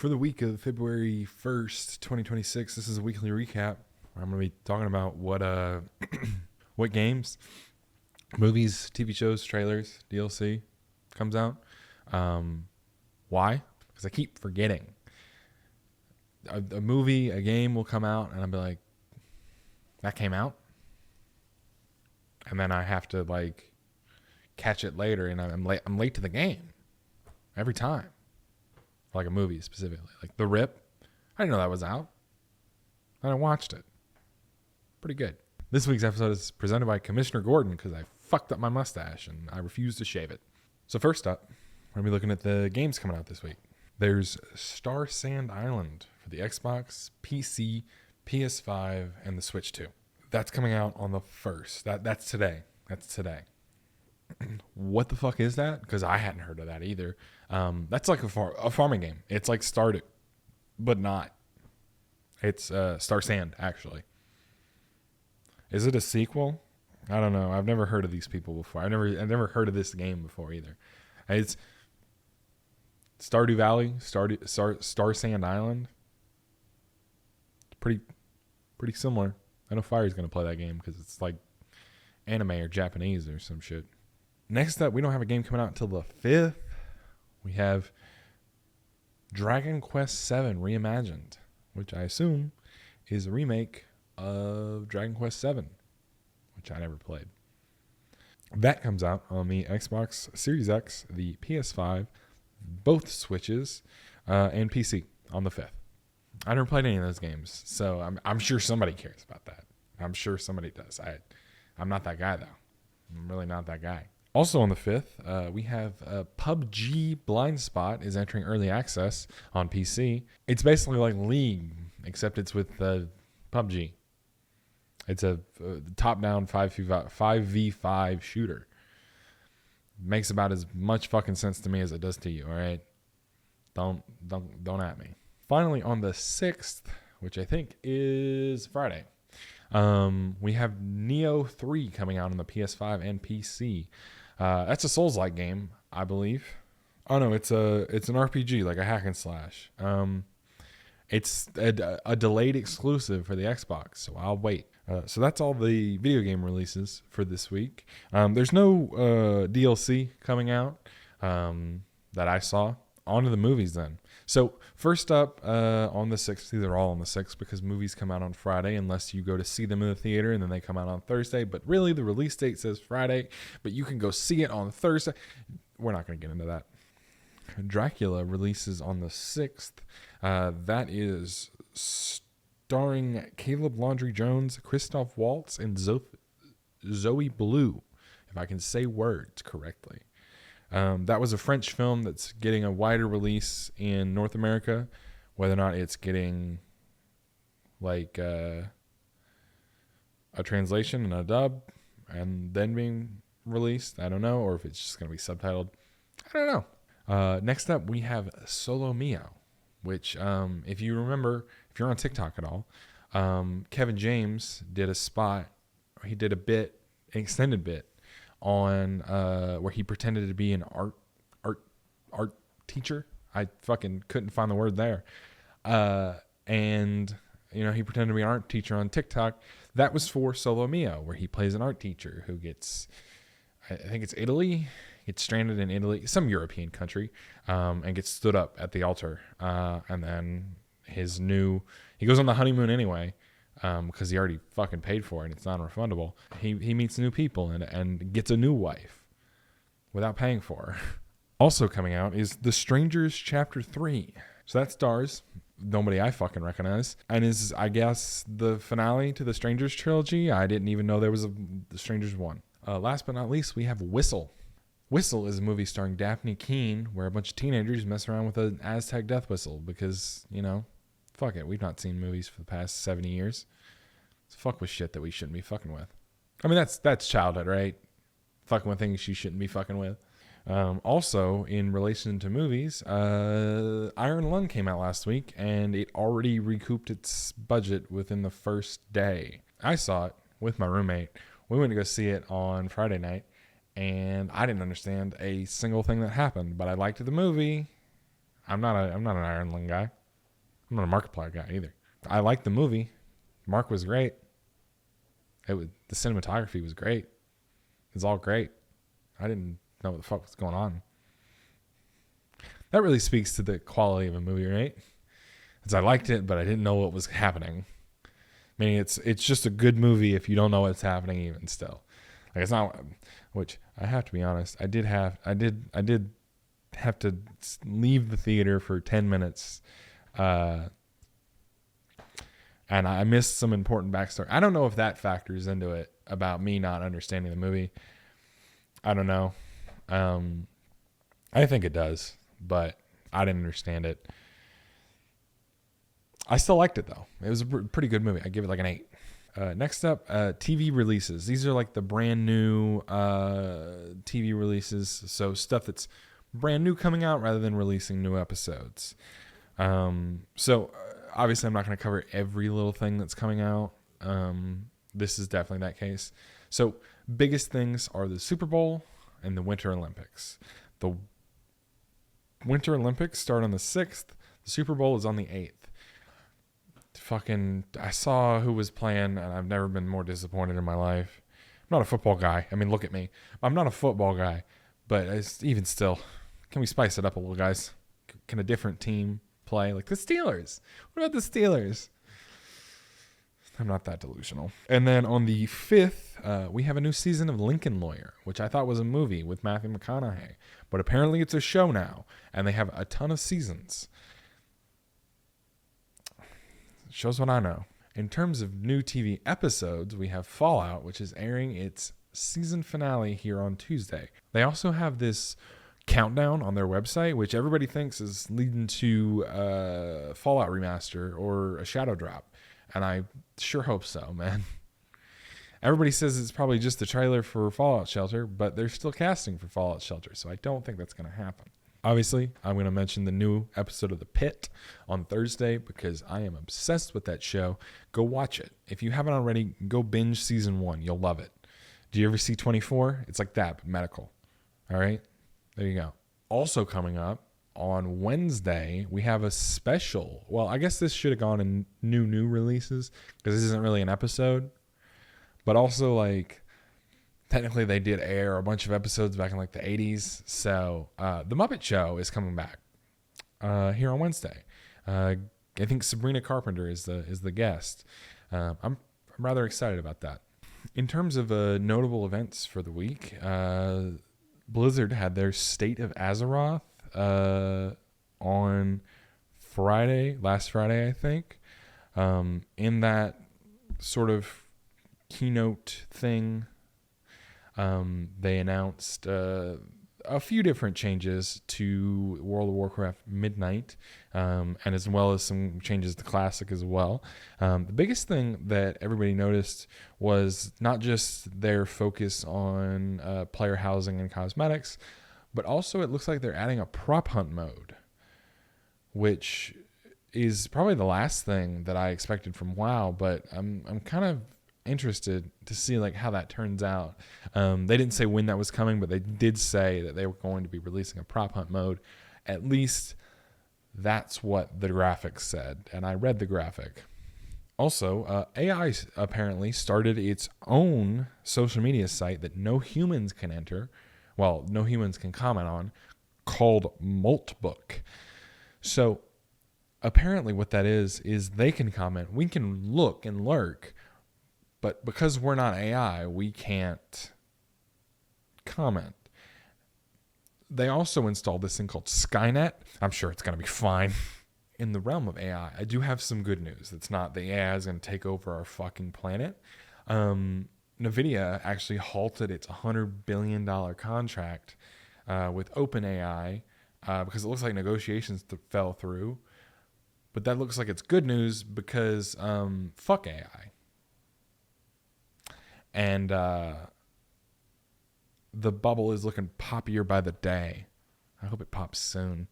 For the week of February 1st, 2026, this is a weekly recap. I'm going to be talking about what what games, movies, TV shows, trailers, DLC comes out. Why? Because I keep forgetting. A movie, a game will come out, and I'll be like, that came out? And then I have to, like, catch it later, and I'm late to the game. Every time. Like a movie, specifically. Like The Rip. I didn't know that was out. And I watched it. Pretty good. This week's episode is presented by Commissioner Gordon because I fucked up my mustache and I refused to shave it. So first up, we're going to be looking at the games coming out this week. There's Star Sand Island for the Xbox, PC, PS5, and the Switch 2. That's coming out on the 1st. That's today. What the fuck is that? Because I hadn't heard of that either. That's like a farming game. It's like Stardew, but not. It's Star Sand, actually. Is it a sequel? I don't know. I've never heard of these people before. I've never heard of this game before either. It's Stardew Valley, Star Sand Island. It's pretty similar. I know Fire's gonna play that game because it's like anime or Japanese or some shit. Next up, we don't have a game coming out until the 5th. We have Dragon Quest VII Reimagined, which I assume is a remake of Dragon Quest VII, which I never played. That comes out on the Xbox Series X, the PS5, both Switches, and PC on the 5th. I never played any of those games, so I'm sure somebody cares about that. I'm sure somebody does. I'm not that guy, though. I'm really not that guy. Also on the 5th, we have PUBG Blind Spot is entering early access on PC. It's basically like League, except it's with PUBG. It's a top-down 5v5 shooter. Makes about as much fucking sense to me as it does to you, all right? Don't at me. Finally, on the 6th, which I think is Friday, we have Neo 3 coming out on the PS5 and PC. That's a Souls-like game, I believe. Oh no, it's an RPG, like a hack and slash. It's a delayed exclusive for the Xbox, so I'll wait. So that's all the video game releases for this week. There's no DLC coming out that I saw. On to the movies then. So first up on the 6th, these are all on the 6th because movies come out on Friday unless you go to see them in the theater and then they come out on Thursday. But really the release date says Friday, but you can go see it on Thursday. We're not going to get into that. Dracula releases on the 6th. That is starring Caleb Landry Jones, Christoph Waltz, and Zoe Blue, if I can say words correctly. That was a French film that's getting a wider release in North America. Whether or not it's getting like a translation and a dub and then being released, I don't know. Or if it's just going to be subtitled, I don't know. Next up, we have Solo Mio, which if you remember, if you're on TikTok at all, Kevin James did a spot. He did an extended bit on where he pretended to be an art teacher. I fucking couldn't find the word there. And he pretended to be an art teacher on TikTok. That was for Solo Mio, where he plays an art teacher who gets, I think it's Italy, gets stranded in Italy, some European country, and gets stood up at the altar. And then he goes on the honeymoon anyway, because he already fucking paid for it and it's non-refundable. He meets new people and gets a new wife without paying for her. Also coming out is The Strangers Chapter 3. So that stars nobody I fucking recognize and is, I guess, the finale to the Strangers trilogy. I didn't even know there was The Strangers 1. Last but not least, we have Whistle. Whistle is a movie starring Daphne Keane where a bunch of teenagers mess around with an Aztec death whistle because, fuck it. We've not seen movies for the past 70 years. Let's fuck with shit that we shouldn't be fucking with. I mean, that's childhood, right? Fucking with things you shouldn't be fucking with. Also, in relation to movies, Iron Lung came out last week, and it already recouped its budget within the first day. I saw it with my roommate. We went to go see it on Friday night, and I didn't understand a single thing that happened, but I liked the movie. I'm not an Iron Lung guy. I'm not a Markiplier guy either. I liked the movie. Mark was great. The cinematography was great. It was all great. I didn't know what the fuck was going on. That really speaks to the quality of a movie, right? Because I liked it, but I didn't know what was happening. Meaning it's just a good movie if you don't know what's happening even still. Like it's not, which I have to be honest, I did have to leave the theater for 10 minutes, and I missed some important backstory. I don't know if that factors into it about me not understanding the movie. I don't know. I think it does, but I didn't understand it. I still liked it though. It was a pretty good movie. I give it like an 8. Next up, TV releases. These are like the brand new TV releases. So stuff that's brand new coming out rather than releasing new episodes. So obviously I'm not going to cover every little thing that's coming out. This is definitely that case. So biggest things are the Super Bowl and the Winter Olympics. The Winter Olympics start on the 6th. The Super Bowl is on the 8th. I saw who was playing, and I've never been more disappointed in my life. I'm not a football guy. I mean, look at me. I'm not a football guy, but even still, can we spice it up a little, guys? Can a different team play? Like the Steelers. What about the Steelers? I'm not that delusional. And then on the 5th, we have a new season of Lincoln Lawyer, which I thought was a movie with Matthew McConaughey. But apparently it's a show now, and they have a ton of seasons. Shows what I know. In terms of new TV episodes, we have Fallout, which is airing its season finale here on Tuesday. They also have this countdown on their website, which everybody thinks is leading to Fallout Remaster or a Shadow Drop. And I sure hope so, man. Everybody says it's probably just the trailer for Fallout Shelter, but they're still casting for Fallout Shelter, so I don't think that's going to happen. Obviously, I'm going to mention the new episode of The Pit on Thursday because I am obsessed with that show. Go watch it. If you haven't already, go binge season 1. You'll love it. Do you ever see 24? It's like that, but medical. All right? There you go. Also coming up on Wednesday, we have a special. Well, I guess this should have gone in new releases because this isn't really an episode. But also, like, technically they did air a bunch of episodes back in like the 80s. So The Muppet Show is coming back here on Wednesday. I think Sabrina Carpenter is the guest. I'm rather excited about that. In terms of notable events for the week, Blizzard had their State of Azeroth on last Friday, I think. In that sort of keynote thing, they announced a few different changes to World of Warcraft Midnight, and as well as some changes to Classic as well. The biggest thing that everybody noticed was not just their focus on player housing and cosmetics, but also it looks like they're adding a prop hunt mode, which is probably the last thing that I expected from WoW, but I'm kind of interested to see like how that turns out. They didn't say when that was coming, but they did say that they were going to be releasing a prop hunt mode. At least that's what the graphic said, and I read the graphic. Also, AI apparently started its own social media site that no humans can enter, well, no humans can comment on, called Maltbook. So apparently what that is they can comment, we can look and lurk, but because we're not AI, we can't comment. They also installed this thing called Skynet. I'm sure it's going to be fine. In the realm of AI, I do have some good news. It's not the AI is going to take over our fucking planet. NVIDIA actually halted its $100 billion contract with OpenAI because it looks like negotiations fell through. But that looks like it's good news because fuck AI. And the bubble is looking poppier by the day. I hope it pops soon.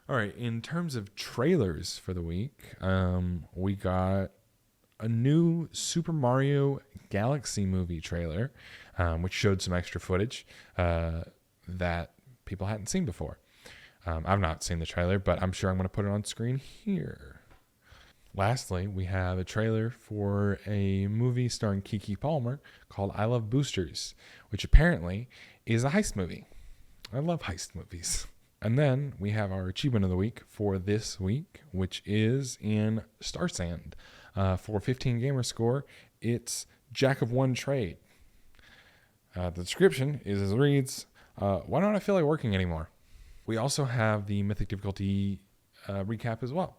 All right, in terms of trailers for the week, we got a new Super Mario Galaxy movie trailer, which showed some extra footage that people hadn't seen before. I've not seen the trailer, but I'm sure I'm going to put it on screen here. Lastly, we have a trailer for a movie starring Keke Palmer called I Love Boosters, which apparently is a heist movie. I love heist movies. And then we have our achievement of the week for this week, which is in Star Sand. For 15 gamer score, it's Jack of One Trade. The description is as reads, why don't I feel like working anymore? We also have the Mythic difficulty recap as well.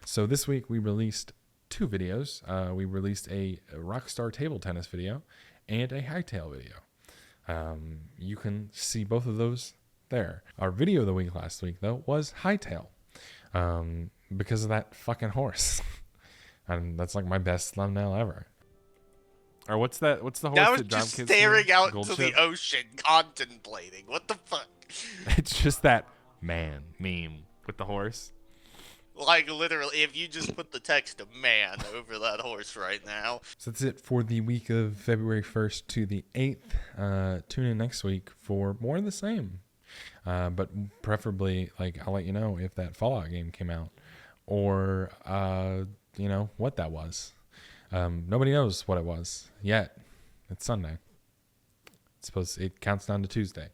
So this week we released 2 videos. We released a Rockstar table tennis video and a Hightail video. You can see both of those there. Our video of the week last week, though, was Hightail because of that fucking horse. And that's like my best thumbnail ever. Or what's the horse I was that Drum just Kids staring here? out Gold into chip? the ocean, contemplating. What the fuck? It's just that man meme with the horse. Like, literally, if you just put the text of man over that horse right now. So that's it for the week of February 1st to the 8th. Tune in next week for more of the same. But preferably, like, I'll let you know if that Fallout game came out or, what that was. Nobody knows what it was yet. It's Sunday. It counts down to Tuesday.